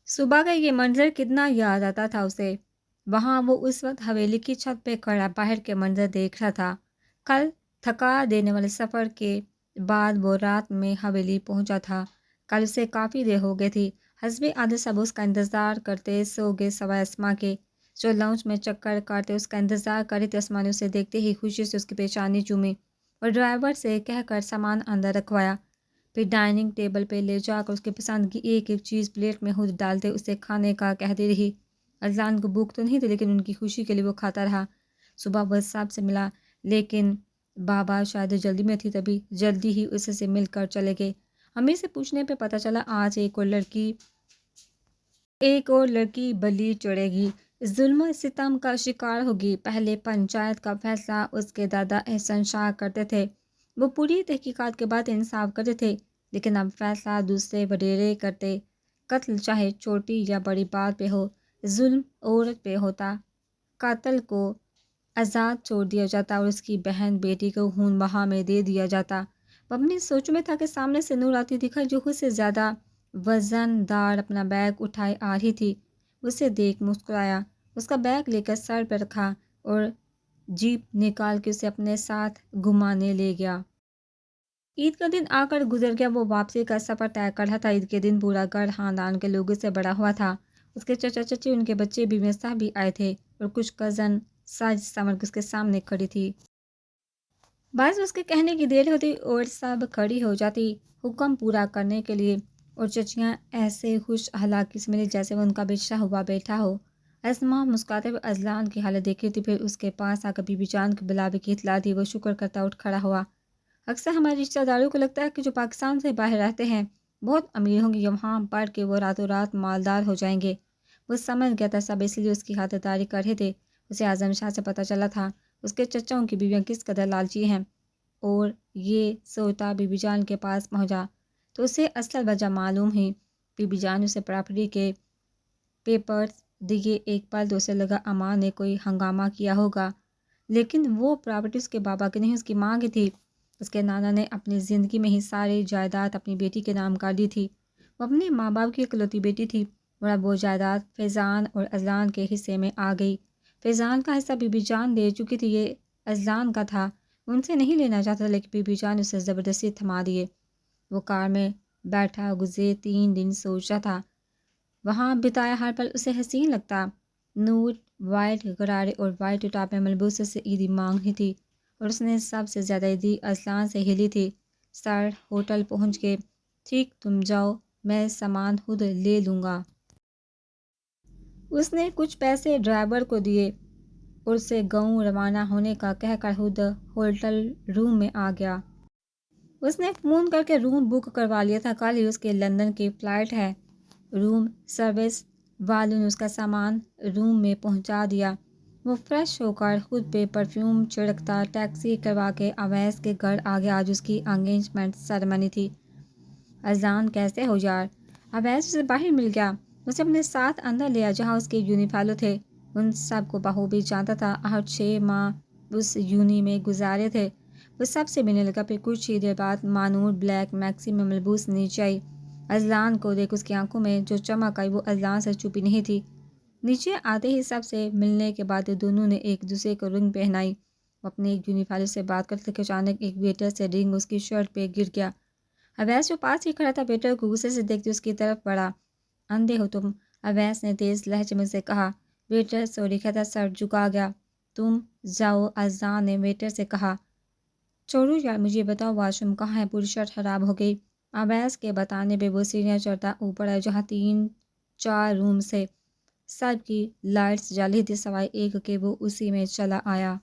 صبح کا یہ منظر کتنا یاد آتا تھا اسے۔ وہاں وہ اس وقت حویلی کی چھت پہ کھڑا باہر کے منظر دیکھ رہا تھا۔ کل تھکا دینے والے سفر کے بعد وہ رات میں حویلی پہنچا تھا۔ کل اسے کافی دیر ہو گئی تھی۔ حسب عادت سب اس کا انتظار کرتے سو گئے سوائے اسما کے، جو لاؤنج میں چکر کاٹتے اس کا انتظار کر رہی تھی۔ اسما نے اسے دیکھتے ہی خوشی سے اس کی پیشانی چومی اور ڈرائیور سے کہہ کر سامان اندر رکھوایا۔ پھر ڈائننگ ٹیبل پہ لے جا کر اس کے پسند کی ایک ایک چیز پلیٹ میں خود ڈالتے اسے کھانے کا کہتی رہی۔ اذلان کو بھوک تو نہیں تھی، لیکن ان کی خوشی کے لیے وہ کھاتا رہا۔ صبح وہ صاحب سے ملا، لیکن بابا شاید جلدی میں تھی، تبھی جلدی ہی اسے سے مل کر چلے گئے۔ امی سے پوچھنے پہ پتہ چلا آج ایک اور لڑکی بلی چڑھے گی، ظلم و ستم کا شکار ہوگی۔ پہلے پنچایت کا فیصلہ اس کے دادا احسن شاہ کرتے تھے، وہ پوری تحقیقات کے بعد انصاف کرتے تھے، لیکن اب فیصلہ دوسرے وڈیرے کرتے۔ قتل چاہے چھوٹی یا بڑی بات پہ ہو، ظلم عورت پہ ہوتا، قاتل کو آزاد چھوڑ دیا جاتا اور اس کی بہن بیٹی کو خون بہا میں دے دیا جاتا۔ وہ اپنی سوچ میں تھا کہ سامنے سے نور آتی دکھائی، جو خود سے زیادہ وزن دار اپنا بیگ اٹھائے آ رہی تھی۔ اسے دیکھ مسکرایا، اس کا بیگ لے کر سر پہ رکھا اور جیپ نکال کے اسے اپنے ساتھ گھمانے لے گیا۔ عید کا دن آ کر گزر گیا، وہ واپسی کا سفر طے کر رہا تھا۔ عید کے دن پورا گھر خاندان کے لوگوں سے بڑا ہوا تھا۔ اس کے چچا چچی، ان کے بچے بیویاں صاحب بھی آئے تھے اور کچھ کزن سج سنور کے اس کے سامنے کھڑی تھی۔ بعض اس کے کہنے کی دیر ہوتی اور سب کھڑی ہو جاتی حکم پورا کرنے کے لیے، اور چچیاں ایسے خوش حلاکی سے ملی جیسے وہ ان کا بچہ ہوا بیٹھا ہو۔ اسما مسکراتے ہوئے اذلان کی حالت دیکھی تھی، پھر اس کے پاس آ کر بی بی جان کے بلاوے کی اطلاع دی۔ وہ شکر کرتا اٹھ کھڑا ہوا۔ اکثر ہمارے رشتہ داروں کو لگتا ہے کہ جو پاکستان سے باہر رہتے ہیں بہت امیر ہوں گے، یا وہاں پڑھ کے وہ راتوں رات مالدار ہو جائیں گے۔ وہ سمجھ گیا تھا سب اس لیے اس کی خاطرداری کر رہے تھے۔ اسے اعظم شاہ سے پتہ چلا تھا اس کے چچاؤں کی بیویاں کس قدر لالچی ہیں، اور یہ سوچتا بی بی جان کے پاس پہنچا تو اسے اصل وجہ معلوم ہوئی۔ بی بی جان اسے پراپرٹی کے پیپرز دیے۔ ایک پل تو اسے لگا امان نے کوئی ہنگامہ کیا ہوگا، لیکن وہ پراپرٹی اس کے بابا کی نہیں، اس کی ماں کی تھی۔ اس کے نانا نے اپنی زندگی میں ہی ساری جائیداد اپنی بیٹی کے نام کر دی تھی۔ وہ اپنے ماں باپ کی اکلوتی بیٹی تھی، اور اب وہ جائیداد فیضان اور اذلان کے حصے میں آ گئی۔ فیضان کا حصہ بی بی جان دے چکی تھی، یہ اذلان کا تھا۔ ان سے نہیں لینا چاہتا، لیکن بی بی جان اسے زبردستی تھما دیے۔ وہ کار میں بیٹھا گزرے 3 دن سوچ رہا تھا۔ وہاں بتایا ہر پل اسے حسین لگتا۔ نور وائٹ غرارے اور وائٹ ٹاپ میں ملبوس سے عیدی مانگ رہی تھی، اور اس نے سب سے زیادہ عیدی اذلان سے ہلی تھی۔ سر ہوٹل پہنچ گئے۔ ٹھیک، تم جاؤ، میں سامان خود لے لوں گا۔ اس نے کچھ پیسے ڈرائیور کو دیے اور اسے گاؤں روانہ ہونے کا کہہ کر خود ہوٹل روم میں آ گیا۔ اس نے فون کر کے روم بک کروا لیا تھا، کل ہی اس کے لندن کی فلائٹ ہے۔ روم سروس والوں نے اس کا سامان روم میں پہنچا دیا۔ وہ فریش ہو کر خود پہ پرفیوم چھڑکتا ٹیکسی کروا کے اویس کے گھر آ گیا۔ آج اس کی انگیجمنٹ سیریمنی تھی۔ اذان کیسے ہو یار؟ اویس اسے باہر مل گیا، اسے اپنے ساتھ اندر لیا جہاں اس کے یونی فیلو تھے۔ ان سب کو بخوبی جانتا تھا، 6 ماہ اس یونی میں گزارے تھے۔ وہ سب سے ملنے لگا، پھر کچھ ہی دیر بعد مانور بلیک میکسی میں ملبوس نیچے آئی۔ اذلان کو دیکھ اس کی آنکھوں میں جو چمک آئی وہ اذلان سے چھپی نہیں تھی۔ نیچے آتے ہی سب سے ملنے کے بعد دونوں نے ایک دوسرے کو رنگ پہنائی۔ وہ اپنے ایک یونی فیلو سے بات کرتے کہ اچانک ایک ویٹر سے رنگ اس کی شرٹ پہ گر گیا۔ اویس جو پاس ہی کھڑا تھا ویٹر کو غصے سے دیکھتے اس کی طرف بڑھا۔ اندھے ہو تم؟ اویس نے تیز لہجے میں سے کہا۔ ویٹر سوری کہتا سر جھکا گیا۔ تم جاؤ، اذان نے ویٹر سے کہا۔ چھوڑو یار، مجھے بتاؤ واش روم کہاں ہے؟ پوری شرٹ خراب ہو گئی۔ اویس کے بتانے پہ وہ سیڑھیاں چڑھتا اوپر آیا جہاں 3-4 روم سے سب کی لائٹس جل رہی تھی سوائے ایک کہ وہ اسی میں چلا آیا۔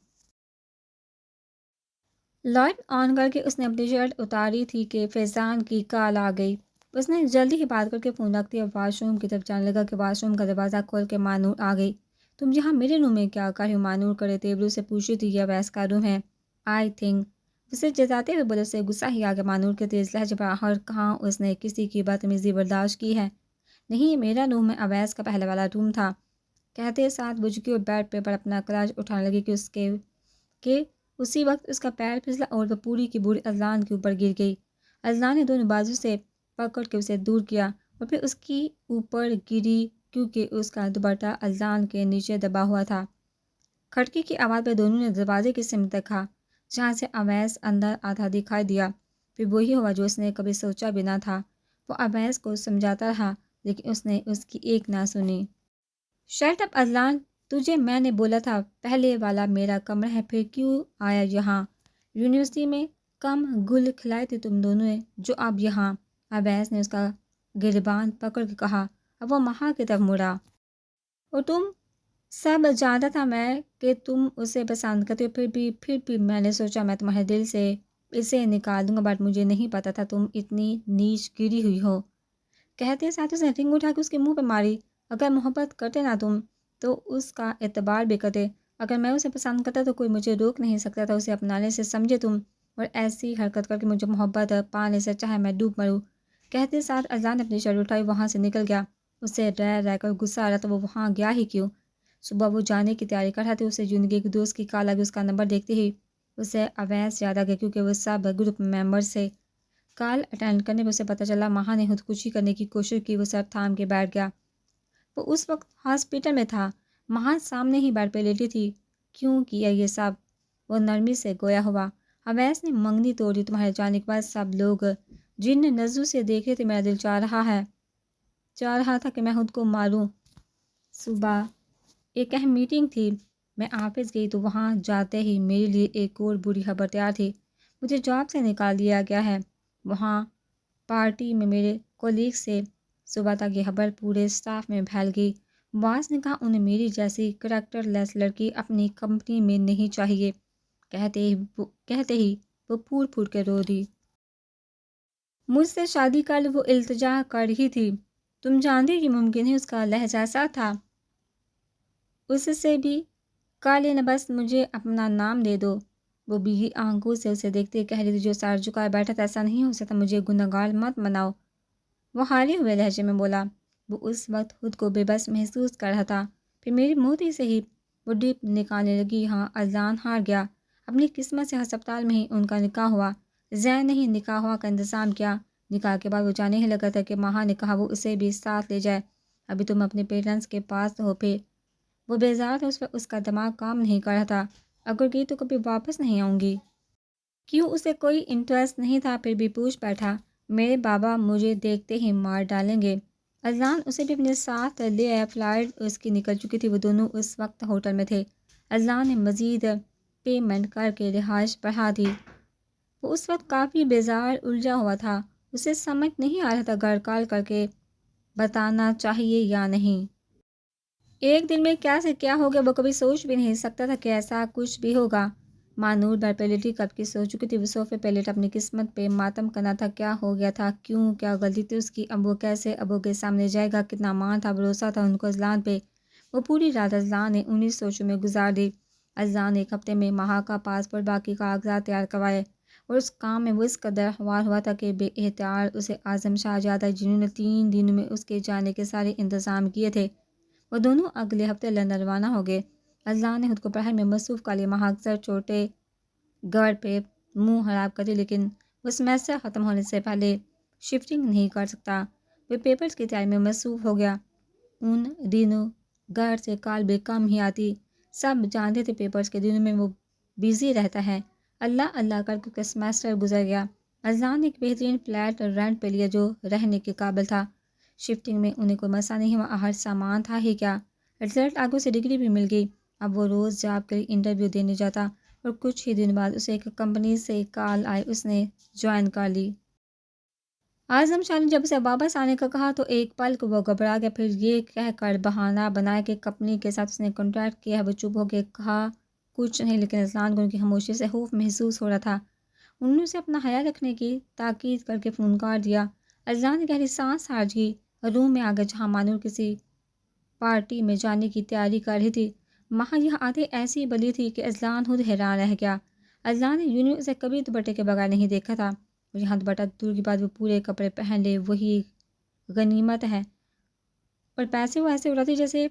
لائٹ آن کر کے اس نے اپنی شرٹ اتاری تھی کہ فیضان کی کال آ گئی۔ اس نے جلدی ہی بات کر کے فون رکھ دیا، واش روم کی طرف جانے لگا کہ واش روم کا دروازہ کھول کے مانور آ گئی۔ تم یہاں میرے روم میں کیا کر رہی ہو؟ مانور کرے تیبرو سے پوچھی تھی، یہ اویس کا روم ہے آئی تھنک۔ اسے جتاتے ہوئے بولے، اسے غصہ ہی آ گیا مانور کے تیز لہجے پر۔ ہر کہاں اس نے کسی کی بدتمیزی برداشت کی ہے؟ نہیں، یہ میرا روم ہے، اویس کا پہلے والا روم تھا، کہتے ساتھ بجھ گئی اور بیڈ پہ پر اپنا کلچ اٹھانے لگی کہ اسی وقت اس کا پیر پھسلا اور وہ پوری کی پوری اذلان کے اوپر گر گئی۔ اذلان نے دونوں بازو سے پکڑ کے اسے دور کیا اور پھر اس کی اوپر گری کیونکہ اس کا دوپٹہ اذان کے نیچے دبا ہوا تھا۔ کھڑکی کی آواز پہ دونوں نے دروازے کی سمت دیکھا جہاں سے اویس اندر آدھا دکھائی دیا۔ پھر وہی ہوا جو اس نے کبھی سوچا بھی نہ تھا۔ وہ اویس کو سمجھاتا رہا لیکن اس نے اس کی ایک نہ سنی۔ شٹ اپ اذلان، تجھے میں نے بولا تھا پہلے والا میرا کمرہ ہے، پھر کیوں آیا یہاں؟ یونیورسٹی میں کم گل کھلائے تھے تم دونوں نے جو اب یہاں۔ اویس نے اس کا گریبان پکڑ کے کہا۔ اب وہ مہا کی طرف مڑا۔ اور تم سب جانتا تھا میں کہ تم اسے پسند کرتے ہو، پھر بھی میں نے سوچا میں تمہارے دل سے اسے نکال دوں گا، بٹ مجھے نہیں پتا تھا تم اتنی نیچ گری ہوئی ہو۔ کہتے ساتھ اس نے رنگ اٹھا کے اس کے منہ پہ ماری۔ اگر محبت کرتے نا تم تو اس کا اعتبار بھی کرتے۔ اگر میں اسے پسند کرتا تو کوئی مجھے روک نہیں سکتا تھا اسے اپنانے سے، سمجھے تم؟ اور ایسی حرکت کر کے مجھے محبت پانے سے چاہے میں ڈوب مروں۔ کہتے ساتھ اذان نے اپنی شرٹ اٹھائی، وہاں سے نکل گیا۔ اسے رہ کر غصہ آ رہا تھا وہ وہاں گیا ہی کیوں۔ صبح وہ جانے کی تیاری کر رہا تھا، اسے زندگی کے دوست کی کال آ گئی۔ اس کا نمبر دیکھتے ہی اسے اویس یاد آ گیا کیونکہ وہ سب گروپ ممبر سے کال اٹینڈ کرنے پہ اسے پتہ چلا مہا نے خودکشی کرنے کی کوشش کی۔ وہ سر تھام کے بیٹھ گیا۔ وہ اس وقت ہاسپٹل میں تھا، مہا سامنے ہی بیڈ پہ لیٹی تھی۔ کیوں کیا یہ سب؟ وہ نرمی سے گویا ہوا۔ اویس نے منگنی توڑی، تمہارے جانے کے بعد سب لوگ جن نظروں سے دیکھ رہے تھے، میرا دل چاہ رہا تھا کہ میں خود کو ماروں۔ صبح ایک اہم میٹنگ تھی، میں آفس گئی تو وہاں جاتے ہی میرے لیے ایک اور بری خبر تیار تھی۔ مجھے جاب سے نکال دیا گیا ہے۔ وہاں پارٹی میں میرے کولیگ سے صبح تک یہ خبر پورے اسٹاف میں پھیل گئی۔ باس نے کہا انہیں میری جیسی کریکٹر لیس لڑکی اپنی کمپنی میں نہیں چاہیے۔ کہتے ہی وہ پھوٹ کے رو دی۔ مجھ سے شادی کر وہ التجا کر رہی تھی۔ تم جانتی کہ ممکن ہے اس کا لہجہ ایسا تھا۔ اس سے بھی کر لینا، بس مجھے اپنا نام دے دو۔ وہ بھیگی آنکھوں سے اسے دیکھتے کہہ رہی تھی جو سر جھکائے بیٹھا تھا، ایسا نہیں ہو سکتا، مجھے گنہگار مت مناؤ۔ وہ ہارے ہوئے لہجے میں بولا۔ وہ اس وقت خود کو بے بس محسوس کر رہا تھا۔ پھر میری موتی سے ہی وہ ڈپ نکالنے لگی۔ ہاں اذان ہار گیا، اپنی قسمت سے ہسپتال میں ہی ان کا نکاح ہوا۔ زین نے ہی نکاح ہوا کا انتظام کیا۔ نکاح کے بعد وہ جانے ہی لگا تھا کہ مہا نے کہا وہ اسے بھی ساتھ لے جائے۔ ابھی تم اپنے پیرنٹس کے پاس ہو۔ پھر وہ بیزار تھا، اس وقت اس کا دماغ کام نہیں کر رہا تھا۔ اگر گئی تو کبھی واپس نہیں آؤں گی۔ کیوں اسے کوئی انٹرسٹ نہیں تھا، پھر بھی پوچھ بیٹھا۔ میرے بابا مجھے دیکھتے ہی مار ڈالیں گے۔ اذان اسے بھی اپنے ساتھ لے آیا۔ فلائٹ اس کی نکل چکی تھی، وہ دونوں اس وقت ہوٹل میں تھے۔ اذان نے مزید پیمنٹ کر کے رہائش بڑھا دی۔ وہ اس وقت کافی بیزار الجھا ہوا تھا، اسے سمجھ نہیں آ رہا تھا گھر کال کر کے بتانا چاہیے یا نہیں۔ ایک دن میں کیا سے کیا ہو گیا وہ کبھی سوچ بھی نہیں سکتا تھا کہ ایسا کچھ بھی ہوگا۔ مانور بیڈ پہ لیٹی کب کی سو چکی تھی، وہ صوفے پہ لیٹ اپنی قسمت پہ ماتم کرنا تھا۔ کیا ہو گیا تھا، کیوں، کیا غلطی تھی اس کی، اب وہ کیسے ابو کے سامنے جائے گا؟ کتنا مان تھا، بھروسہ تھا ان کو اذلان پہ۔ وہ پوری رات اذلان نے انہی سوچوں میں گزار دی۔ اذلان ایک ہفتے میں مہا کا پاسپورٹ باقی کاغذات تیار کروائے اور اس کام میں وہ اس قدر خوار ہوا تھا کہ بے احتیاط اسے اعظم شہزادہ جنہوں نے 3 دنوں میں اس کے جانے کے سارے انتظام کیے تھے، وہ دونوں اگلے ہفتے لندن روانہ ہو گئے۔ اذلان نے خود کو پڑھائی میں مصروف کر لیا۔ مہا اکثر چھوٹے گھر پہ منہ خراب کرتی لیکن وہ سیمسٹر ختم ہونے سے پہلے شفٹنگ نہیں کر سکتا۔ وہ پیپرز کی تیاری میں مصروف ہو گیا۔ ان دنوں گھر سے کال بھی کم ہی آتی، سب جانتے تھے پیپرز کے دنوں میں وہ بیزی رہتا ہے۔ اللہ اللہ کر کے سیمسٹر گزر گیا۔ اذلان نے ایک بہترین فلیٹ رینٹ پہ لیا جو رہنے کے قابل تھا۔ شفٹنگ میں انہیں کوئی مسئلہ نہیں ہوا، ہر سامان تھا ہی کیا۔ رزلٹ آگے سے ڈگری بھی مل گئی۔ اب وہ روز جاب کے لیے انٹرویو دینے جاتا اور کچھ ہی دن بعد اسے ایک کمپنی سے کال آئی، اس نے جوائن کر لی۔ اعظم شاہ نے جب اسے واپس آنے کا کہا تو ایک پل کو وہ گھبرا گیا، پھر یہ کہہ کر بہانہ بنایا کہ کمپنی کے ساتھ اس نے کانٹریکٹ کیا ہے۔ وہ چپ ہو کے کہا کچھ نہیں، لیکن اذلان کو ان کی خاموشی سے خوف محسوس ہو رہا تھا۔ انہوں نے اسے اپنا خیال رکھنے کی تاکید کر کے فون کاٹ دیا۔ اذلان نے گہری سانس ہانچ لی، روم میں آ گیا جہاں مانور کسی پارٹی میں جانے کی تیاری کر رہی تھی۔ مہا یہاں آتے ایسی بلی تھی کہ اذلان خود حیران رہ گیا۔ اذلان نے یونیو اسے کبھی دوپٹے کے بغیر نہیں دیکھا تھا، اور یہاں دوپٹہ دور کی بات وہ پورے کپڑے پہن لے وہی غنیمت ہے، اور پیسے وہ ایسے اڑاتی جیسے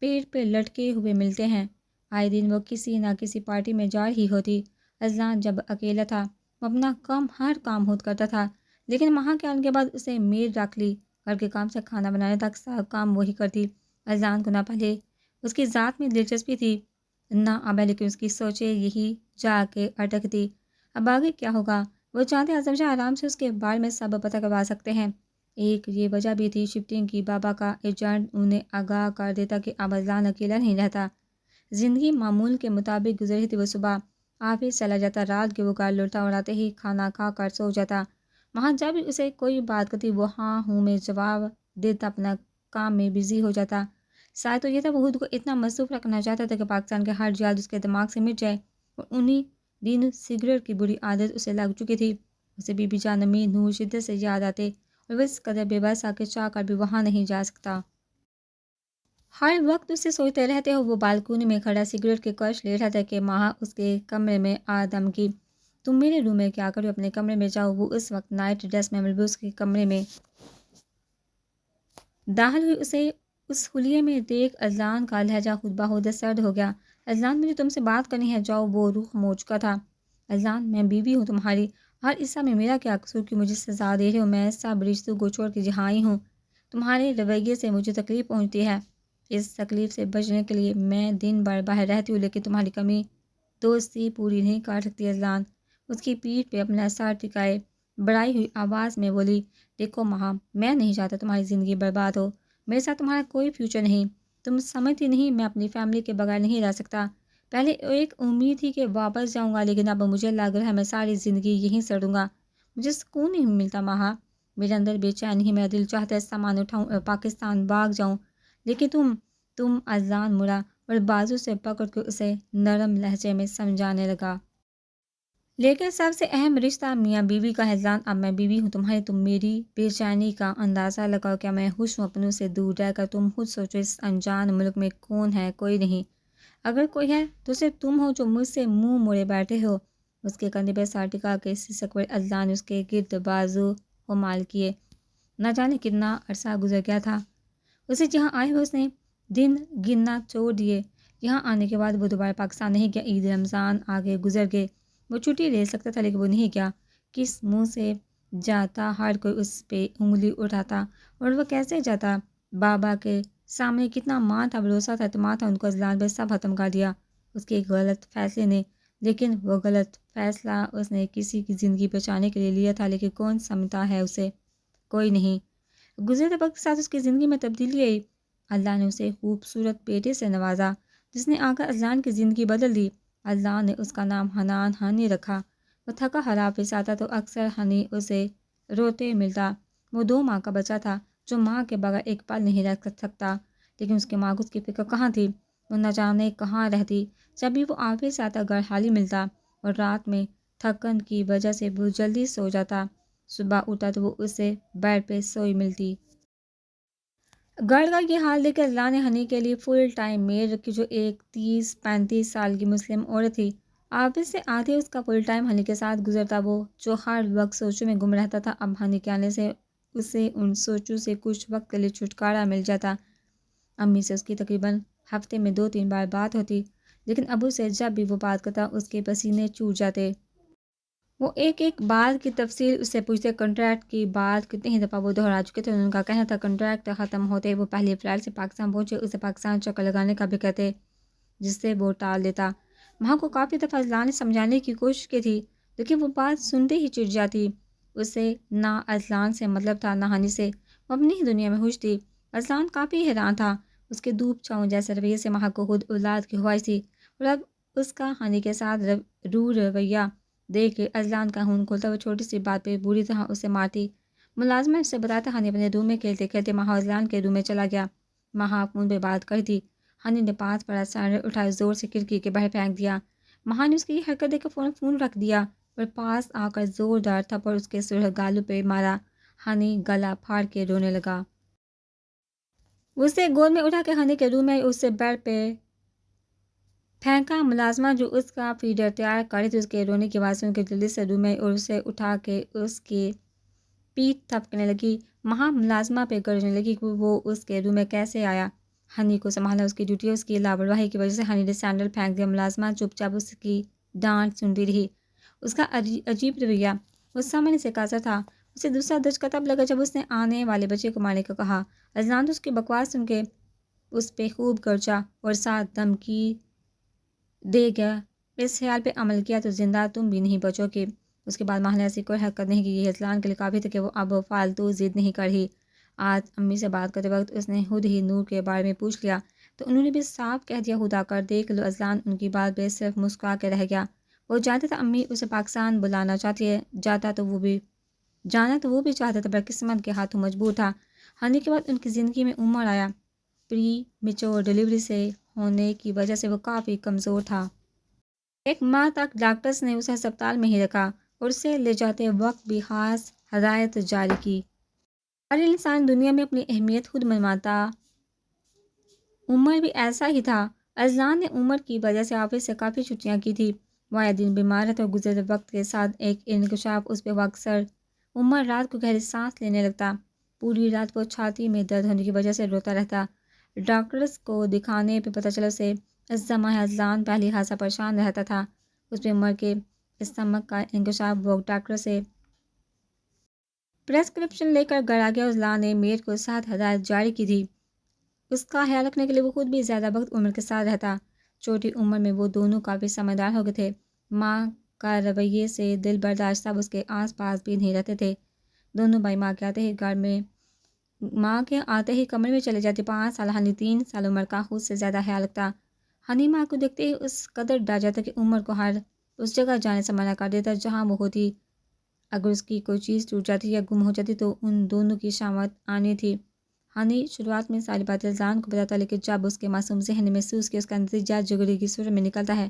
پیڑ پہ لٹکے ہوئے ملتے ہیں۔ آئے دن وہ کسی نہ کسی پارٹی میں جا رہی ہوتی۔ اذلان جب اکیلا تھا وہ اپنا ہر کام خود کرتا تھا، لیکن مہا کے آنے کے بعد اسے میڈ رکھ لی۔ گھر کے کام سے کھانا بنانے تک سب کام وہی کرتی۔ اذان کو نہ پہلے اس کی ذات میں دلچسپی تھی نہ اب، لیکن اس کی سوچیں یہی جا کے اٹکتی۔ اب آگے کیا ہوگا؟ وہ چاہتے اعظم شاہ آرام سے اس کے بارے میں سب پتہ کروا سکتے ہیں۔ ایک یہ وجہ بھی تھی شفٹنگ کی، بابا کا ایجنٹ انہیں آگاہ کر دیتا کہ اب اذان اکیلا نہیں رہتا۔ زندگی معمول کے مطابق گزر رہی تھی۔ وہ صبح آفس چلا جاتا، رات کے وہ گھر لوٹا اور آتے ہی کھانا کھا کر سو جاتا۔ وہاں جب بھی اسے کوئی بات کرتی وہ ہاں ہوں میں جواب دیتا، اپنا کام میں بزی ہو جاتا۔ شاید تو یہ تھا وہ خود کو اتنا مصروف رکھنا چاہتا تھا کہ پاکستان کے ہر جلد اس کے دماغ سے مٹ جائے، اور انہی دن سگریٹ کی بری عادت اسے لگ چکی تھی۔ اسے بی بی جان، امی، نور شدت سے یاد آتے، اور وہ اس قدر بے بس کہ چاہ کر بھی وہاں نہیں جا سکتا۔ ہر وقت اسے سوچتے رہتے ہو۔ وہ بالکونی میں کھڑا سگریٹ کے کش لے رہا تھا کہ ماں اس کے کمرے میں آدم کی، تم میرے روم میں کیا کرو، اپنے کمرے میں جاؤ۔ وہ اس وقت نائٹ ڈریس میں ملبوس کے کمرے میں داخل ہوئی۔ اسے اس حلیے میں دیکھ اذان کا لہجہ خود بخود سرد ہو گیا۔ اذان، مجھے تم سے بات کرنی ہے، جاؤ۔ وہ رخ موڑ چکا تھا۔ اذان، میں بیوی ہوں تمہاری، ہر حصہ میں میرا کیا قصور کہ مجھے سزا دے رہے ہو؟ میں سب رشتوں کو چھوڑ کے جہاں آئی ہوں، تمہارے رویے سے مجھے تکلیف پہنچتی ہے۔ اس تکلیف سے بچنے کے لیے میں دن بھر باہر رہتی ہوں، لیکن تمہاری کمی دوستی پوری نہیں کر سکتی۔ اذان اس کی پیٹھ پہ اپنا سر ٹکائے بڑھائی ہوئی آواز میں بولی، دیکھو ماں، میں نہیں چاہتا تمہاری زندگی برباد ہو، میرے ساتھ تمہارا کوئی فیوچر نہیں، تم سمجھتی نہیں میں اپنی فیملی کے بغیر نہیں رہ سکتا۔ پہلے ایک امید تھی کہ واپس جاؤں گا، لیکن اب مجھے لگ رہا ہے میں ساری زندگی یہیں سڑوں گا۔ مجھے سکون نہیں ملتا ماں، میرے اندر بے چینی ہے، میرا دل چاہتا ہے سامان اٹھاؤں اور پاکستان بھاگ جاؤں، لیکن تم اذان مڑا اور بازو سے پکڑ کے اسے نرم لہجے میں سمجھانے لگا۔ لیکن سب سے اہم رشتہ میاں بیوی کا ہے اذان، اب میں بیوی ہوں تمہاری، تم میری بے چینی کا اندازہ لگاؤ، کیا میں خوش ہوں اپنوں سے دور رہ کر؟ تم خود سوچو، اس انجان ملک میں کون ہے؟ کوئی نہیں، اگر کوئی ہے تو صرف تم ہو جو مجھ سے منہ موڑے بیٹھے ہو۔ اس کے کندھے پہ سر ٹکا کے سسک پڑے اذان نے اس کے گرد بازو حمال کیے۔ نہ جانے کتنا عرصہ گزر گیا تھا اسے جہاں آئے ہوئے اس نے دن گننا چھوڑ دیے۔ یہاں آنے کے بعد وہ دوبارہ پاکستان نہیں گیا۔ عید رمضان آگے گزر گئے، وہ چھٹی لے سکتا تھا لیکن وہ نہیں گیا۔ کس منہ سے جاتا؟ ہر کوئی اس پہ انگلی اٹھاتا، اور وہ کیسے جاتا؟ بابا کے سامنے کتنا ماں تھا، بھروسہ تھا، اعتماد تھا، ان کو اذلان پہ سب ختم کر دیا اس کے غلط فیصلے نے۔ لیکن وہ غلط فیصلہ اس نے کسی کی زندگی بچانے کے لیے لیا تھا، لیکن کون سمجھتا ہے اسے؟ کوئی نہیں۔ گزرتے وقت کے ساتھ اس کی زندگی میں تبدیلی آئی۔ اللہ نے اسے خوبصورت بیٹے سے نوازا جس نے آ کر اذان کی زندگی بدل دی۔ اذان نے اس کا نام حنان ہنی رکھا۔ وہ تھکا ہرا آفس آتا تو اکثر ہنی اسے روتے ملتا۔ وہ 2 ماہ کا بچہ تھا جو ماں کے بغیر ایک پل نہیں رہ سکتا، لیکن اس کے ماں کو اس کی فکر کہاں تھی؟ وہ نہ جانے کہاں رہتی۔ جب بھی وہ آفس سے آتا گھر خالی ملتا، اور رات میں تھکن کی وجہ سے وہ جلدی سو جاتا۔ صبح اٹھا تو وہ اسے بیڈ پہ سوئی ملتی۔ گھر کا یہ حال دیکھ کر اذان نے ہنی کے لیے فل ٹائم میڈ رکھی جو ایک 30-35 سال کی مسلم عورت تھی۔ آفس سے آتے اس کا فل ٹائم ہنی کے ساتھ گزرتا، وہ جو ہر وقت سوچوں میں گم رہتا تھا، اب ہنی کے آنے سے اسے ان سوچوں سے کچھ وقت کے لیے چھٹکارا مل جاتا۔ امی سے اس کی تقریباً ہفتے میں 2-3 بار بات ہوتی، لیکن ابو سے جب بھی وہ بات کرتا اس کے پسینے چوٹ جاتے۔ وہ ایک بات کی تفصیل اس سے پوچھتے۔ کنٹریکٹ کی بات کتنی ہی دفعہ وہ دہرا چکے تھے، ان کا کہنا تھا کنٹریکٹ ختم ہوتے وہ پہلی اپریل سے پاکستان پہنچے، اسے پاکستان چکر لگانے کا بھی کہتے، جس سے وہ ٹال دیتا۔ وہاں کو کافی دفعہ اذان نے سمجھانے کی کوشش کی تھی، لیکن وہ بات سنتے ہی چڑ جاتی۔ اسے نہ اذان سے مطلب تھا نہ ہنی سے، وہ اپنی ہی دنیا میں خوش تھی۔ اذان کافی حیران تھا، اس کے دھوپ چھاؤں جیسے رویے سے ماں کو خود اولاد کی خواہش تھی، اور اب اس کا ہنی کے ساتھ رویہ دیکھ کے اذان کا خون کھولتا۔ وہ چھوٹی سی بات پہ بری طرح اسے مارتی۔ ملازمہ اسے بتاتا، ہنی اپنے روم میں کھیلتے کھیلتے ماں اذان کے روم میں چلا گیا۔ ماں فون پہ بات کرتی۔ ہنی نے پاس پڑا سینڈل اٹھائے، زور سے کھڑکی کے باہر پھینک دیا۔ ماں نے اس کی یہ حرکت دیکھ کر فون رکھ دیا اور پاس آ کر زوردار تھپڑ اس کے سرخ گالوں پہ مارا۔ ہنی گلا پھاڑ کے رونے لگا۔ اسے گود میں اٹھا کے ہنی کے روم میں اسے بیڈ پہ پھینکا۔ ملازمہ جو اس کا فیڈر تیار کر رہی تھی اس کے رونے کی آواز سن کے جلدی سے روم میں اور اسے اٹھا کے اس کی پیٹھ تھپکنے لگی۔ ماں ملازمہ پہ گرجنے لگی کہ وہ اس کے روم میں کیسے آیا۔ ہنی کو سنبھالنا اس کی ڈیوٹی، اس کی لاپرواہی کی وجہ سے ہنی نے سینڈل پھینک دیا۔ ملازمہ چپ چاپ اس کی ڈانٹ سنتی رہی۔ اس کا عجیب رویہ اس سامنے سے قاصر تھا، اسے دوسرا دھچکا تب لگا جب اس نے آنے والے بچے کو مارنے کا کہا۔ اذلان تو اس کی بکواس سن کے اس پہ خوب گرجا اور ساتھ دھمکی دے گیا، اس خیال پہ عمل کیا تو زندہ تم بھی نہیں بچو گے۔ اس کے بعد ماہ نے ایسی کوئی حرکت نہیں کی۔ یہ اذلان کے لیے کافی تھا کہ وہ اب فالتو ضد نہیں کر رہی۔ آج امی سے بات کرتے وقت اس نے خود ہی نور کے بارے میں پوچھ لیا تو انہوں نے بھی صاف کہہ دیا، خدا کر دیکھ لو۔ اذلان ان کی بات پہ صرف مسکرا کے رہ گیا۔ وہ جانتا تھا امی اسے پاکستان بلانا چاہتی ہے، جانا تو وہ بھی چاہتا تھا، پر قسمت کے ہاتھوں مجبور تھا۔ ہانی کے بعد ان کی زندگی میں عمر آیا۔ پری میچور ڈیلیوری سے ہونے کی وجہ سے وہ کافی کمزور تھا۔ ایک ماہ تک ڈاکٹرز نے اسے ہسپتال میں ہی رکھا اور اسے لے جاتے وقت بھی خاص ہدایت جاری کی۔ ہر انسان دنیا میں اپنی اہمیت خود منواتا، عمر بھی ایسا ہی تھا۔ اذلان نے عمر کی وجہ سے آفس سے کافی چھٹیاں کی تھی۔ وہ آئے دن بیمار رہتا اور گزرتے وقت کے ساتھ ایک انکشاف اس پہ اکثر عمر رات کو گہری سانس لینے لگتا۔ پوری رات وہ چھاتی میں درد ہونے کی وجہ سے روتا رہتا۔ ڈاکٹرز کو دکھانے پہ پتہ چلا اسے ماہ اذلان پہلے خاصا پریشان رہتا تھا۔ اس پہ عمر کے اسٹمک کا انکشاف، وہ ڈاکٹر سے پریسکرپشن لے کر گھر آ گیا۔ اذلان نے میڈ کو صحت ہدایت جاری کی تھی، اس کا خیال رکھنے کے لیے وہ خود بھی زیادہ وقت عمر کے ساتھ رہتا۔ چھوٹی عمر میں وہ دونوں کافی سمجھدار ہو گئے تھے۔ ماں کا رویے سے دل برداشت تھا، اس کے آس پاس بھی نہیں رہتے تھے۔ دونوں بھائی ماں کے آتے ہی کمرے میں چلے جاتے۔ 5 سال ہنی، 3 سال عمر کا خود سے زیادہ خیال رکھتا۔ ہنی ماں کو دیکھتے ہی اس قدر ڈر جاتا کہ عمر کو ہر اس جگہ جانے سے منع کر دیتا جہاں وہ ہوتی۔ اگر اس کی کوئی چیز ٹوٹ جاتی یا گم ہو جاتی تو ان دونوں کی شامت آنی تھی۔ ہنی شروعات میں ساری باتیں اذلان کو بتاتا، لیکن جب اس کے معصوم ذہن نے محسوس کیا اس کا نتیجہ جھگڑے کی صورت میں نکلتا ہے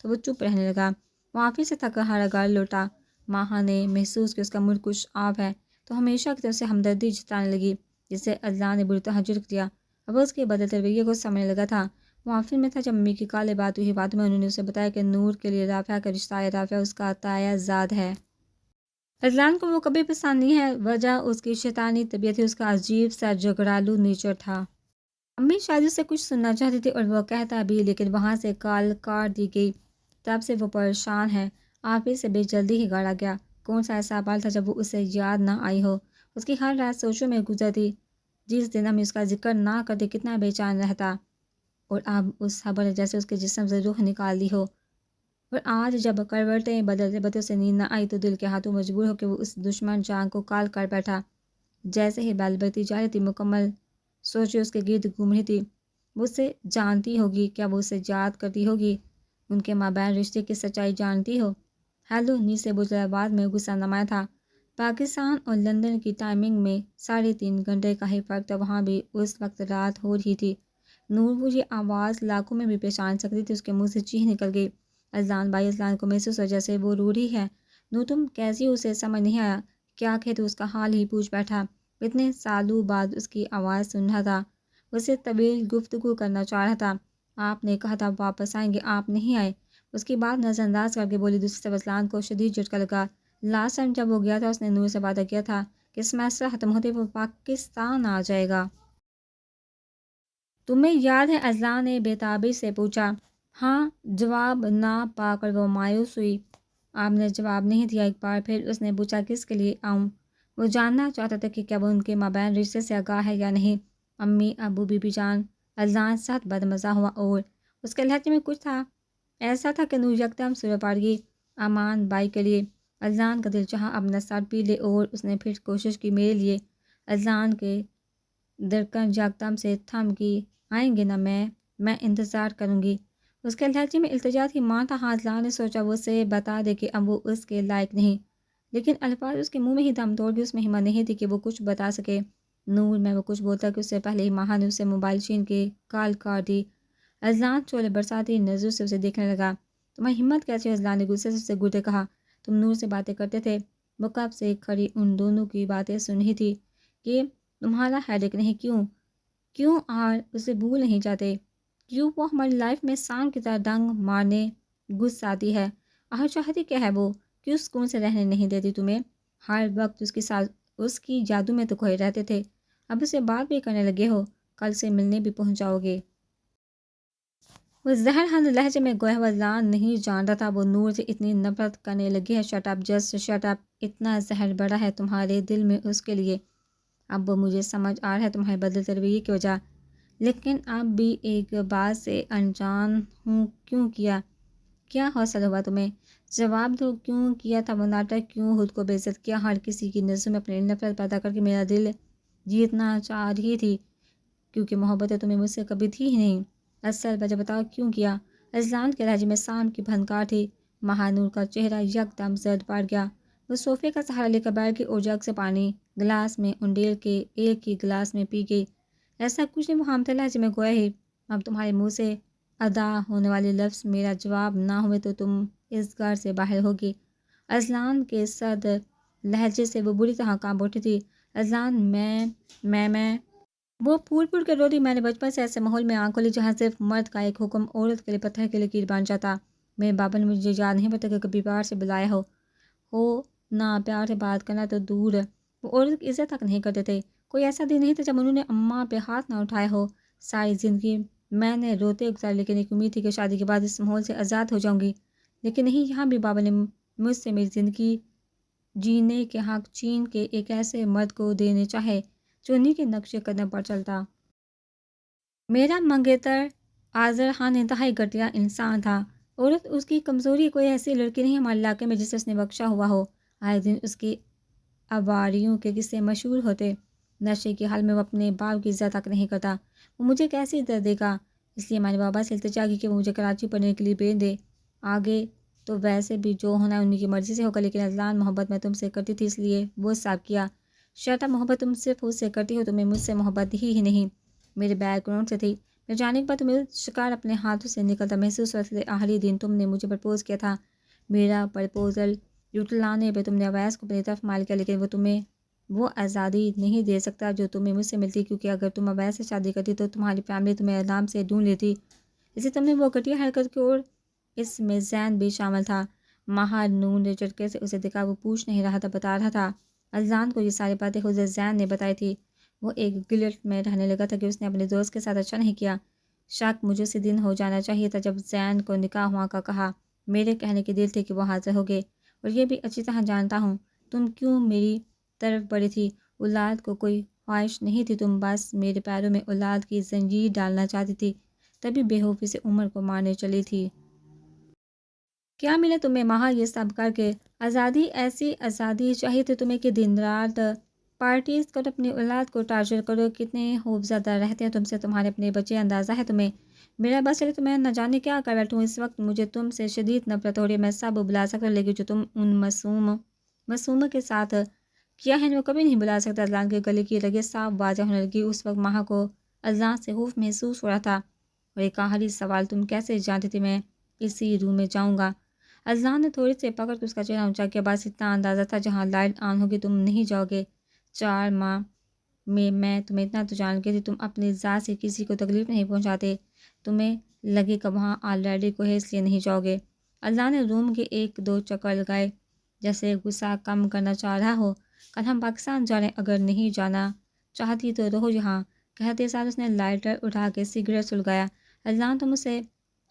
تو وہ چپ رہنے لگا۔ وہ آفس سے تھکا ہارا گھر لوٹا۔ ماہ نے محسوس کیا اس کا موڈ کچھ آف ہے تو ہمیشہ کی طرف سے ہمدردی جتانے لگی، جس سے اذلان نے بری طرح جھڑک دیا۔ اب اس کے بدلتے رویے کو سمجھنے لگا تھا۔ وہ آفس میں تھا جب امی کی کالے بات ہوئی۔ بات میں انہوں نے اسے بتایا کہ نور کے لیے رافعہ کا رشتہ ہے۔ رافعہ اس کا تایا زاد ہے۔ اذلان کو وہ کبھی پسند نہیں ہے، وجہ اس کی شیطانی طبیعت تھی، اس کا عجیب سا جھگڑالو نیچر تھا۔ امی شاید اس سے کچھ سننا چاہتی تھی اور وہ کہتا بھی، لیکن وہاں سے کال کاٹ دی گئی۔ تب سے وہ پریشان ہے۔ آفس سے بے جلدی ہی گھر آ گیا۔ کون سا ایسا پل تھا جب وہ اسے یاد نہ آئی ہو۔ اس کی ہر رات سوچوں میں گزرتی، جس دن امی اس کا ذکر نہ کرتے کتنا بے چین رہتا، اور اب اس خبر نے جیسے اس کے جسم سے روح نکال دی ہو۔ اور آج جب کروٹیں بدلتے بدلتے اسے نیند نہ آئی تو دل کے ہاتھوں مجبور ہو کہ وہ اس دشمن جان کو کال کر بیٹھا۔ جیسے ہی بیل بجتی جا رہی تھی، مکمل سوچیں اس کے گرد گھوم رہی تھی۔ وہ اسے جانتی ہوگی، کیا وہ اسے یاد کرتی ہوگی، ان کے مابین رشتے کی سچائی جانتی ہو۔ ہیلو نیچے بجلی آواز میں غصہ نمایاں تھا۔ پاکستان اور لندن کی ٹائمنگ میں 3.5 گھنٹے کا ہی فرق تھا، وہاں بھی اس وقت رات ہو رہی تھی۔ نور وہ یہ آواز لاکھوں میں بھی پہچان سکتی تھی۔ اس کے منہ سے چیخ نکل گئی، اذلان بھائی! اذلان کو محسوس ہو جیسے وہ رو رہی ہے۔ نور تم کیسی ہو؟ اسے سمجھ نہیں آیا کیا کہے تو اس کا حال ہی پوچھ بیٹھا۔ اتنے سالوں بعد اس کی آواز سن رہا تھا، اسے طویل گفتگو کرنا چاہ رہا تھا۔ آپ نے کہا تھا واپس آئیں گے، آپ نہیں آئے۔ اس کی بات نظر انداز کر کے بولی۔ دوسری طرف اذلان کو شدید جھٹکا لگا۔ لاسٹ ٹائم جب وہ گیا تھا اس نے نور سے وعدہ کیا تھا کہ سیمسٹر ختم ہوتے وہ پاکستان آ جائے گا۔ تمہیں یاد ہے؟ اذلان نے بےتابی سے پوچھا۔ ہاں، جواب نہ پا کر وہ مایوس ہوئی۔ آپ نے جواب نہیں دیا۔ ایک بار پھر اس نے پوچھا کس کے لیے آؤں؟ وہ جاننا چاہتا تھا کہ کیا وہ ان کے مابین رشتے سے آگاہ ہے یا نہیں۔ امی، ابو، بی بی جان۔ اذلان سخت بدمزہ ہوا اور اس کے لہجے میں کچھ تھا، ایسا تھا کہ نور یکدم سر پڑ گئی۔ امان بھائی کے لیے۔ اذلان کا دل چاہا اپنا سر پی لے اور اس نے پھر کوشش کی میرے لیے۔ اذلان کے دھڑکن یکدم سے تھم گئی۔ آئیں گے نا؟ میں انتظار کروں گی۔ اس کے لہجے میں التجا تھی۔ ماں تھا ہاں، اذلان نے سوچا وہ اسے بتا دے کہ اب وہ اس کے لائق نہیں، لیکن الفاظ اس کے منہ میں ہی دم توڑ گئے۔ اس میں ہمت نہیں تھی کہ وہ کچھ بتا سکے۔ نور میں وہ کچھ بولتا کہ اس سے پہلے ہی ماں نے اسے موبائل چھین کے کال کاٹ دی۔ اذلان چولے برساتی نظروں سے اسے دیکھنے لگا۔ تمہاری ہمت کیسے؟ اذلان نے غصے سے اسے گردے کہا۔ تم نور سے باتیں کرتے تھے؟ وہ کب سے کھڑی ان دونوں کی باتیں سن رہی تھی کہ تمہارا ہیڈیک نہیں؟ کیوں اور اسے بھول نہیں جاتے؟ کیوں وہ ہماری لائف میں سانپ کی طرح ڈنگ مارنے گھس آتی ہے؟ آخر چاہتی کیا ہے وہ؟ کیوں سکون سے رہنے نہیں دیتی تمہیں؟ ہر وقت اس کی جادو میں تو کھوئے رہتے تھے، اب اسے بات بھی کرنے لگے ہو؟ کل سے ملنے بھی پہنچ جاؤ گے؟ وہ زہر لہجے میں گویا اذلان نہیں جانتا تھا، وہ نور سے اتنی نفرت کرنے لگی ہے۔ Shut up, just shut up, اتنا زہر بڑا ہے تمہارے دل میں اس کے لیے۔ اب وہ مجھے سمجھ آ رہا ہے تمہارے بدلتے رویے کی وجہ، لیکن اب بھی ایک بات سے انجان ہوں، کیوں کیا؟ کیا حاصل ہوا تمہیں؟ جواب دو، کیوں کیا تھا وہ ناٹک؟ کیوں خود کو بے عزت کیا؟ ہر کسی کی نظر میں اپنی نفرت پیدا کر کے میرا دل جیتنا چاہ رہی تھی، کیونکہ محبت تمہیں مجھ سے کبھی تھی ہی نہیں۔ اصل وجہ بتاؤ، کیوں کیا؟ اذلان کے لہجے میں سام کی بھنکار تھی۔ مہانور کا چہرہ یکدم زرد پڑ گیا۔ وہ صوفے کا سہارا لے کر بیٹھ گئی اور جگ سے پانی گلاس میں انڈیل کے ایک ہی گلاس میں پی گئی۔ ایسا کچھ نہیں، وہ ہامتے لہجے میں گویا ہی، اب تمہارے منہ سے ادا ہونے والے لفظ میرا جواب نہ ہوئے تو تم اس گھر سے باہر ہوگی۔ اذلان کے سرد لہجے سے وہ بری طرح کانپ اٹھی تھی۔ اذلان، میں وہ پھول پھول کے رو دی۔ میں نے بچپن سے ایسے ماحول میں آنکھ کھولی جہاں صرف مرد کا ایک حکم عورت کے لیے پتھر کی لکیر بن جاتا۔ میرے بابا نے مجھے یاد نہیں پڑتا کہ کبھی پیار سے بلایا ہو نہ پیار سے بات کرنا تو دور، وہ عورت کی عزت تک نہیں کرتے تھے۔ کوئی ایسا دن نہیں تھا جب انہوں نے اماں پہ ہاتھ نہ اٹھائے ہو۔ ساری زندگی میں نے روتے گزاری، لیکن ایک امید تھی کہ شادی کے بعد اس ماحول سے آزاد ہو جاؤں گی، لیکن نہیں، یہاں بھی بابا نے مجھ سے میری زندگی جینے کے حق چین کے ایک ایسے مرد کو دینے چاہے جو انہی کے نقش قدم پر چلتا۔ میرا منگیتر آذر خان انتہائی گھٹیا انسان تھا۔ عورت اس کی کمزوری، کوئی ایسی لڑکی نہیں ہمارے علاقے میں جسے اس نے بخشا ہوا ہو۔ آئے دن اس کی آواریوں کے قصے مشہور ہوتے۔ نشے کے حال میں وہ اپنے باپ کی عزت تک نہیں کرتا، وہ مجھے کیسے عزت دے گا؟ اس لیے میں نے بابا سے التجا کی کہ وہ مجھے کراچی پڑھنے کے لیے بھیج دے۔ آگے تو ویسے بھی جو ہونا ہے انہی کی مرضی سے ہوگا، لیکن اذلان، محبت میں تم سے کرتی تھی، اس لیے وہ سب کیا۔ شرط محبت تم صرف اس سے کرتی ہو، تمہیں مجھ سے محبت ہی نہیں، میرے بیک گراؤنڈ سے تھی۔ میرے جانے کے بعد تمہیں شکار اپنے ہاتھوں سے نکلتا محسوس ہوا، اس لیے آخری دن تم نے مجھے پرپوز کیا تھا۔ میرا پرپوزل جھٹلانے پہ تم نے اویس کو اپنی طرف مائل کیا، لیکن وہ تمہیں وہ آزادی نہیں دے سکتا جو تمہیں مجھ سے ملتی، کیونکہ اگر تم اویس سے شادی کرتی تو تمہاری فیملی تمہیں اعدام سے ڈھونڈ لیتی۔ اسے تم نے وہ گھٹیا حرکت کی، اور اس میں زین بھی شامل تھا۔ ماہر نون نے جھٹکے سے اسے دیکھا، وہ پوچھ نہیں رہا تھا، بتا رہا تھا۔ اذلان کو یہ ساری باتیں خود زین نے بتائی تھی۔ وہ ایک گلٹ میں رہنے لگا تھا کہ اس نے اپنے دوست کے ساتھ اچھا نہیں کیا۔ شک مجھے اسی دن ہو جانا چاہیے تھا جب زین کو نکاح ہوا کا کہا۔ میرے کہنے کی دیر تھی کہ وہ حاضر ہو گئے، اور یہ بھی اچھی طرح جانتا ہوں تم کیوں میری طرف بڑھی تھی۔ اولاد کو کوئی خواہش نہیں تھی، تم بس میرے پیروں میں اولاد کی زنجیر ڈالنا چاہتی تھی، تبھی بے خوفی سے عمر کو مارنے چلی تھی۔ کیا ملا تمہیں ماہر یہ سب کر کے؟ آزادی، ایسی آزادی چاہیے تھی تمہیں کہ دن رات پارٹیز کرو، اپنی اولاد کو ٹارچر کرو۔ کتنے خوفزدہ رہتے ہیں تم سے تمہارے اپنے بچے، اندازہ ہے تمہیں؟ میرا بس چلے تو میں نہ جانے کیا کر بیٹھوں۔ اس وقت مجھے تم سے شدید نفرت ہو رہی ہے، میں سب بلا سکتا ہوں، لیکن جو تم ان معصوموں کے ساتھ کیا ہے وہ کبھی نہیں بلا سکتا۔ اذلان کے گلے کی رگیں صاف واضح ہونے لگی۔ اس وقت ماہر کو اذلان سے خوف محسوس ہو رہا تھا۔ اور ایک آخری سوال، تم کیسے جانتی تھی میں اسی روم میں جاؤں گا؟ اذلان نے تھوڑی سی پکڑ کے اس کا چہرہ اونچا کیا۔ بس اتنا اندازہ تھا، جہاں لائٹ آن ہوگی تم نہیں جاؤ گے۔ 4 ماہ میں تمہیں اتنا تو جان کے تھی، تم اپنی ذات سے کسی کو تکلیف نہیں پہنچاتے، تمہیں لگے کہ وہاں آلریڈی کوئی ہے اس لیے نہیں جاؤ گے۔ اذلان نے روم کے 1-2 چکر لگائے، جیسے غصہ کم کرنا چاہ رہا ہو۔ کل ہم پاکستان جا رہے ہیں، اگر نہیں جانا چاہتی تو رہو یہاں، کہتے ساتھ اس نے لائٹر اٹھا کے سگریٹ سلگایا۔ اذلان، تم مجھ سے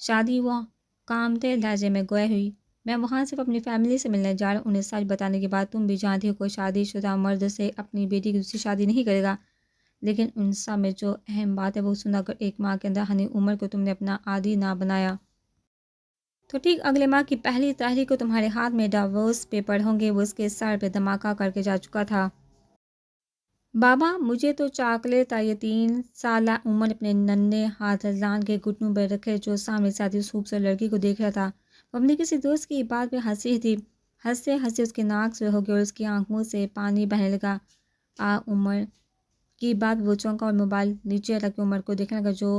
شادی؟ وہ کامتے لہجے میں گویا ہوئی۔ میں وہاں صرف اپنی فیملی سے ملنے جا رہا ہوں، انہیں سچ بتانے کے بعد تم بھی جانتی ہو کوئی شادی شدہ مرد سے اپنی بیٹی کی دوسری شادی نہیں کرے گا، لیکن ان سب میں جو اہم بات ہے وہ سنا کر 1 ماہ کے اندر ہنی عمر کو تم نے اپنا عادی نہ بنایا تو ٹھیک اگلے ماہ کی پہلی تاریخ کو تمہارے ہاتھ میں ڈیورس پیپر ہوں گے۔ وہ اس کے سر پہ دھماکہ کر کے جا چکا تھا۔ بابا، مجھے تو چاکلیٹ تھا۔ یہ 3 سالہ عمر اپنے ننھے ہاتھ اذلان کے گھٹنوں پہ رکھے جو سامنے سے آتی اس خوبصورت لڑکی کو دیکھ رہا تھا۔ وہ اپنی کسی دوست کی بات پہ ہنسی ہی تھی، ہنستے ہنستے اس کی ناک سے ہو گئی اور اس کی آنکھوں سے پانی بہنے لگا۔ عمر کی بات وہ چونکا اور موبائل نیچے رکھ کے عمر کو دیکھنے لگا جو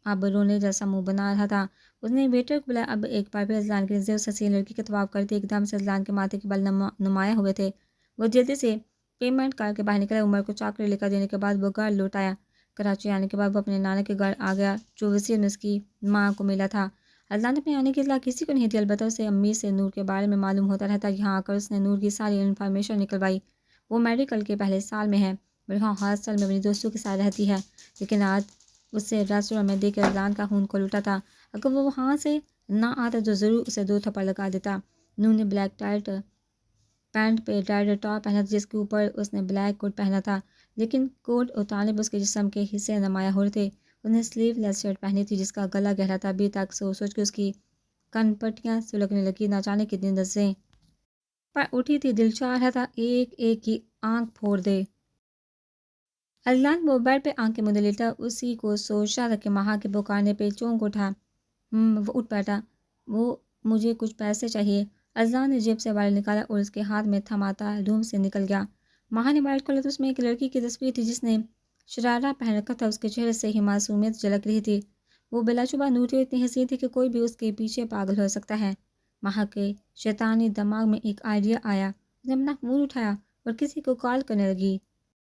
اب رونے جیسا منہ بنا رہا تھا۔ اس نے ویٹر کو بلایا۔ اب ایک بار پھر اذلان کی نظریں اس حسین لڑکی کے طواف کرتی، ایک دم سے اذلان کے ماتھے کے بال نمایاں ہوئے تھے۔ وہ جلدی سے پیمنٹ کر کے باہر نکلا۔ عمر کو چاکلیٹ لے کر دینے کے بعد وہ گھر لوٹ آیا۔ کراچی آنے کے بعد وہ اپنے نانا کے گھر آ گیا جو وسیع میں اس کی ماں کو ملا تھا۔ اذلان نے اپنے آنے کی اطلاع کسی کو نہیں دی، البتہ اسے امی سے نور کے بارے میں معلوم ہوتا رہتا۔ یہاں آ کر اس نے نور کی ساری انفارمیشن نکلوائی۔ وہ میڈیکل کے پہلے سال میں ہے، میرے ہاسٹل میں اپنی دوستوں کے ساتھ رہتی ہے، لیکن آج اسے ریسٹورینٹ میں دیکھ کر اذان کا خون کھول اٹھا تھا۔ اگر وہ وہاں سے نہ آتا تو ضرور اسے 2 تھپڑ لگا دیتا۔ نور نے بلیک ٹائٹ پینٹ پہ ٹائٹ ٹاپ پہنا تھا جس کے اوپر اس نے بلیک کوٹ پہنا تھا، لیکن کوٹ اتارنے پر اس کے جسم کے حصے نمایاں ہو رہے تھے۔ اس نے سلیو لیس شرٹ پہنی تھی جس کا گلا گہرا تھا۔ ابھی تک سوچ کے اس کی کن پٹیاں سلگنے لگی، نہ جانے کتنی نسیں پر اٹھی تھی، دل چاہ رہا تھا ایک ایک کی آنکھ پھوڑ دے۔ اذلان وہ بیڈ پہ آنکھیں مندے لیٹا اسی کو سوچ رہا تھا کہ ماہا کے پکارنے پہ چونک اٹھا۔ وہ اٹھ بیٹھا۔ وہ مجھے کچھ پیسے چاہیے۔ اذلان نے جیب سے وائر نکالا اور اس کے ہاتھ میں تھماتا روم سے نکل گیا۔ ماہا نے وائر کھولا تو اس میں ایک لڑکی کی تصویر تھی جس نے شرارہ پہن رکھا تھا۔ اس کے چہرے سے ہی معصومیت جھلک رہی تھی۔ وہ بلا شبہ نوری اتنی حسین تھی کہ کوئی بھی اس کے پیچھے پاگل ہو سکتا ہے۔ ماہا کے شیطانی دماغ میں ایک آئیڈیا آیا۔ اس نے اپنا فون اٹھایا اور کسی کو کال کرنے لگی۔